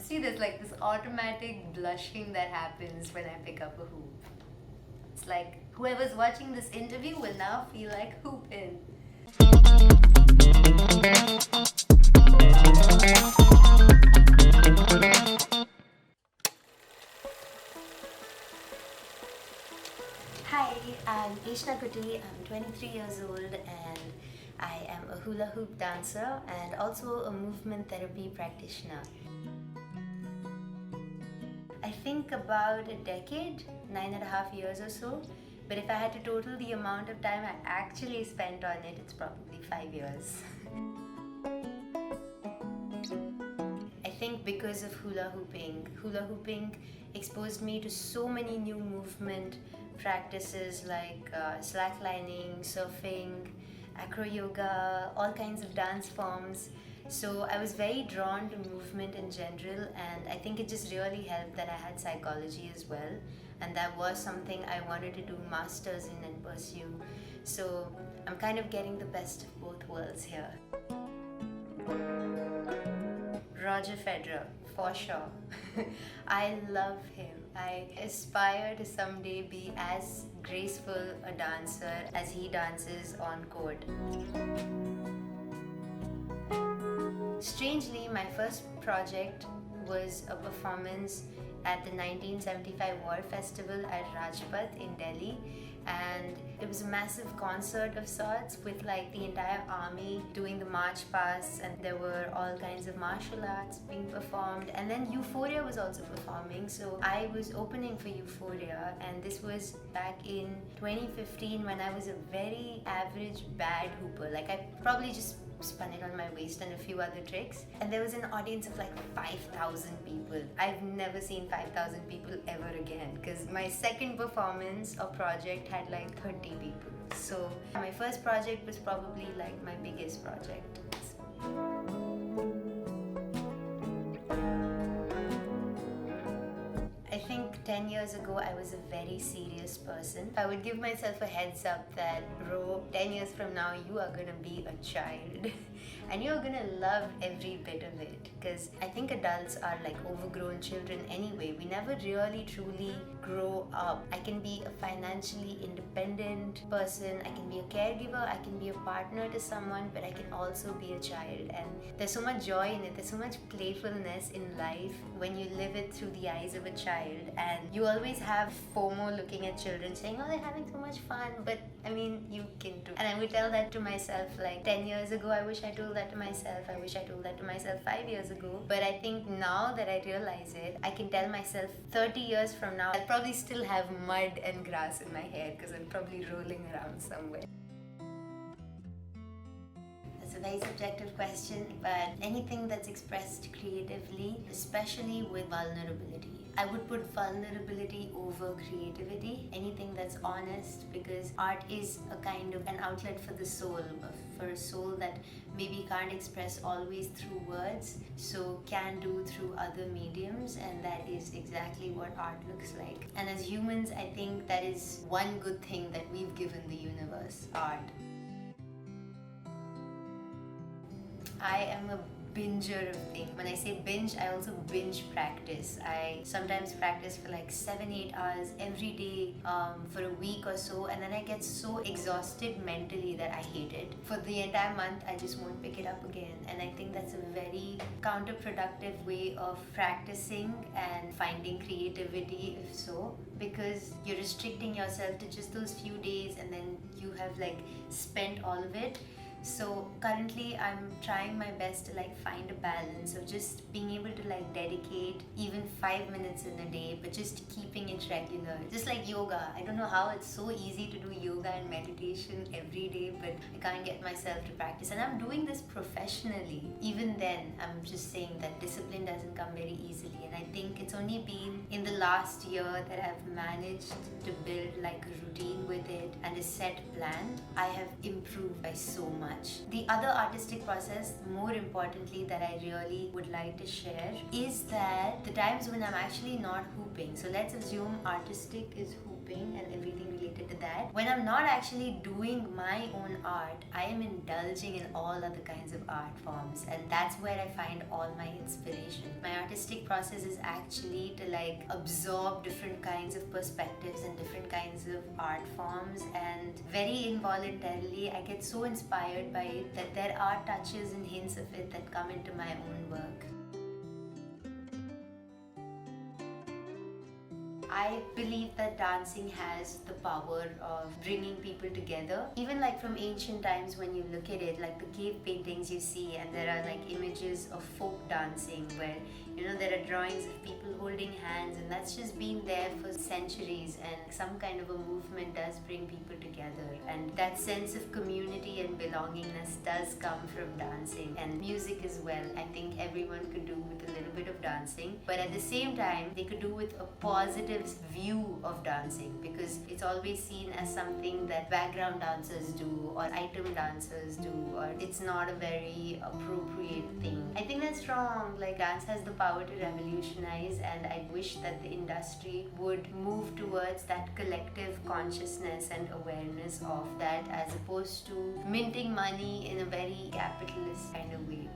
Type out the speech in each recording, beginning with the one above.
See, there's like this automatic blushing that happens when I pick up a hoop. It's like whoever's watching this interview will now feel like hooping. Hi, I'm Eshna Kutty. I'm 23 years old and I am a hula hoop dancer and also a movement therapy practitioner. I think about a decade, 9.5 years or so. But if I had to total the amount of time I actually spent on it, it's probably 5 years. I think because of hula hooping exposed me to so many new movement practices like slacklining, surfing, acro yoga, all kinds of dance forms. So I was very drawn to movement in general, and I think it just really helped that I had psychology as well, and that was something I wanted to do masters in and pursue. So I'm kind of getting the best of both worlds here. Roger Federer, for sure. I love him. I aspire to someday be as graceful a dancer as he dances on court. Strangely, my first project was a performance at the 1975 War Festival at Rajpath in Delhi, and it was a massive concert of sorts with like the entire army doing the march pasts, and there were all kinds of martial arts being performed, and then Euphoria was also performing. So I was opening for Euphoria, and this was back in 2015 when I was a very average bad hooper. Like I probably just spun it on my waist and a few other tricks, and there was an audience of like 5,000 people. I've never seen 5,000 people ever again, because my second performance or project had like 30 people. So my first project was probably like my biggest project. I think 10 years ago I was a very serious person. I would give myself a heads up that, bro, 10 years from now you are gonna be a child and you're gonna love every bit of it, because I think adults are like overgrown children anyway. We never really truly grow up. I can be a financially independent person, I can be a caregiver, I can be a partner to someone, but I can also be a child, and there's so much joy in it, there's so much playfulness in life when you live it through the eyes of a child. And you always have FOMO looking at children saying, oh, they're having so much fun, but I mean, you can too. And I would tell that to myself like 10 years ago. I wish I told that to myself. I wish I told that to myself 5 years ago. But I think now that I realize it, I can tell myself 30 years from now, I'll probably still have mud and grass in my hair because I'm probably rolling around somewhere. It's a very subjective question, but anything that's expressed creatively, especially with vulnerability. I would put vulnerability over creativity, anything that's honest, because art is a kind of an outlet for the soul, for a soul that maybe can't express always through words, so can do through other mediums, and that is exactly what art looks like. And as humans, I think that is one good thing that we've given the universe, art. I am a binger of things. When I say binge, I also binge practice. I sometimes practice for like 7-8 hours every day for a week or so, and then I get so exhausted mentally that I hate it. For the entire month, I just won't pick it up again, and I think that's a very counterproductive way of practicing and finding creativity, if so, because you're restricting yourself to just those few days and then you have like spent all of it. So currently I'm trying my best to like find a balance of just being able to like dedicate even 5 minutes in a day, but just keeping it regular. Just like yoga. I don't know how it's so easy to do yoga and meditation every day, but I can't get myself to practice. And I'm doing this professionally. Even then, I'm just saying that discipline doesn't come very easily. And I think it's only been in the last year that I've managed to build like a routine with it and a set plan. I have improved by so much. The other artistic process, more importantly, that I really would like to share is that the times when I'm actually not hooping. So let's assume artistic is hooping. grouping and everything related to that. When I'm not actually doing my own art, I am indulging in all other kinds of art forms, and that's where I find all my inspiration. My artistic process is actually to like absorb different kinds of perspectives and different kinds of art forms, and very involuntarily I get so inspired by it that there are touches and hints of it that come into my own work. I believe that dancing has the power of bringing people together. Even like from ancient times, when you look at it, like the cave paintings you see, and there are like images of folk dancing where, you know, there are drawings of people holding hands, and that's just been there for centuries, and some kind of a movement does bring people together, and that sense of community and belongingness does come from dancing, and music as well. I think everyone could do with a little bit of dancing, but at the same time they could do with a positive view of dancing, because it's always seen as something that background dancers do or item dancers do, or it's not a very appropriate thing. I think that's wrong. Like, dance has the power to revolutionize, and I wish that the industry would move towards that collective consciousness and awareness of that, as opposed to minting money in a very capitalist kind of way.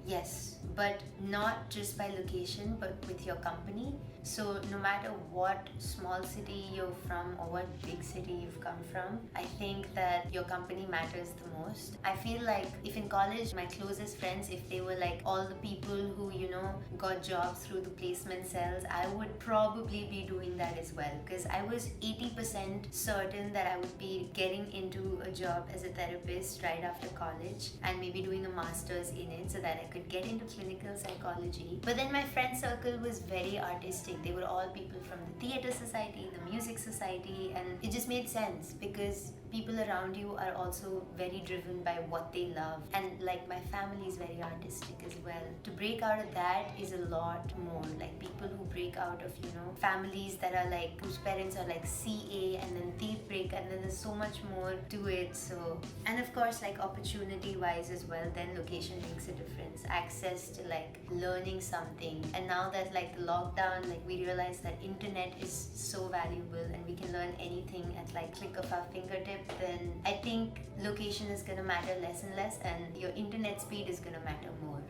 Yes, but not just by location, but with your company. So no matter what small city you're from or what big city you've come from, I think that your company matters the most. I feel like if in college, my closest friends, if they were like all the people who, you know, got jobs through the placement cells, I would probably be doing that as well, because I was 80% certain that I would be getting into a job as a therapist right after college, and maybe doing a master's in it so that I could get into clinical psychology. But then my friend circle was very artistic. They were all people from the theatre society, the music society, and it just made sense because people around you are also very driven by what they love, and like my family is very artistic as well. To break out of that is a lot more. Like people who break out of, you know, families that are like, whose parents are like CA, and then they break, and then there's so much more to it. So, and of course, like opportunity wise as well, then location makes a difference. Access to like learning something, and now that like the lockdown, like we realize that internet is so valuable and we can learn anything at like click of our fingertip, then I think location is gonna matter less and less, and your internet speed is gonna matter more.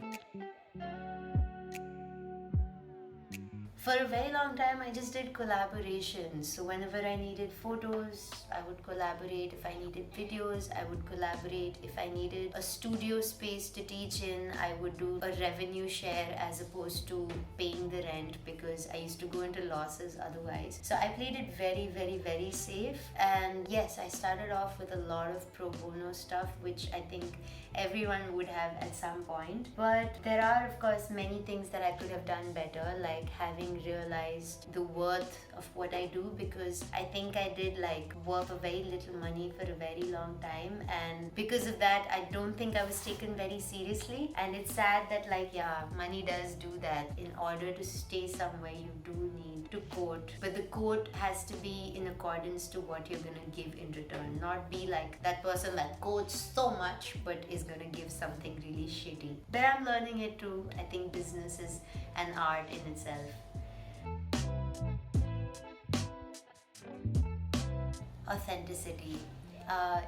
For a very long time, I just did collaborations. So whenever I needed photos, I would collaborate. If I needed videos, I would collaborate. If I needed a studio space to teach in, I would do a revenue share as opposed to paying the rent, because I used to go into losses otherwise. So I played it very, very, very safe. And yes, I started off with a lot of pro bono stuff, which I think everyone would have at some point. But there are, of course, many things that I could have done better, like having realized the worth of what I do, because I think I did like work for very little money for a very long time, and because of that I don't think I was taken very seriously. And it's sad that like, yeah, money does do that. In order to stay somewhere, you do need to quote, but the quote has to be in accordance to what you're gonna give in return, not be like that person that quotes so much but is gonna give something really shitty. But I'm learning it too. I think business is an art in itself. Authenticity.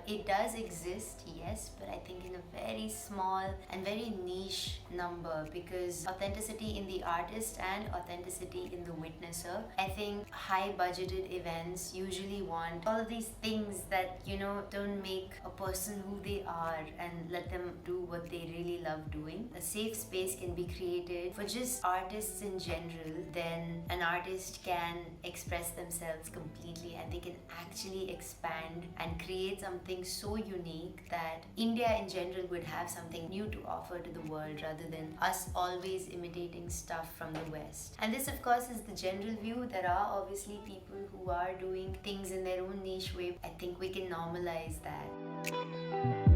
It does exist, yes, but I think in a very small and very niche number, because authenticity in the artist and authenticity in the witnesser. I think high budgeted events usually want all of these things that, you know, don't make a person who they are and let them do what they really love doing. A safe space can be created for just artists in general, then an artist can express themselves completely and they can actually expand and create something so unique that India in general would have something new to offer to the world, rather than us always imitating stuff from the West. And this, of course, is the general view. There are obviously people who are doing things in their own niche way. I think we can normalize that.